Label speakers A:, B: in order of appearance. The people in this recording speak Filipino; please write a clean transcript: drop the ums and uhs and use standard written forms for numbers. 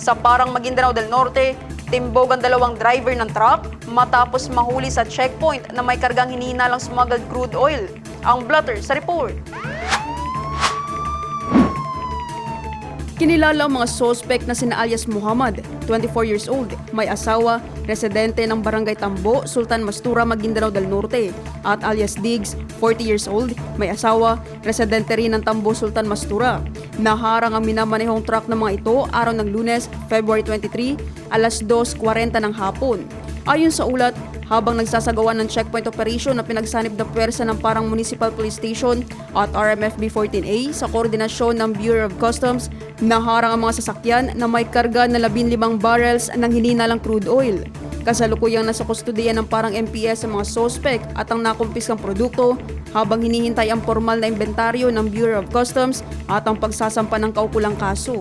A: Sa Parang Maguindanao del Norte, timbog ang dalawang driver ng truck matapos mahuli sa checkpoint na may kargang hinihinalang smuggled crude oil. Ang blotter sa report. Kinilala ang mga suspect na sina alias Muhammad, 24 years old, may asawa, residente ng Barangay Tambo, Sultan Mastura, Maguindanao del Norte, at alias Diggs, 40 years old, may asawa, residente rin ng Tambo, Sultan Mastura. Naharang ang minamanehong truck ng mga ito araw ng Lunes, February 23, alas 2:40 ng hapon. Ayon sa ulat, habang nagsasagawa ng checkpoint operation na pinagsanib na pwersa ng Parang Municipal Police Station at RMFB 14A sa koordinasyon ng Bureau of Customs, naharang ang mga sasakyan na may karga na 15 barrels ng hinihinalang crude oil. Kasalukuyang nasa kustudiya ng Parang MPS ang mga suspect at ang nakumpiskang produkto habang hinihintay ang formal na inventaryo ng Bureau of Customs at ang pagsasampa ng kaukulang kaso.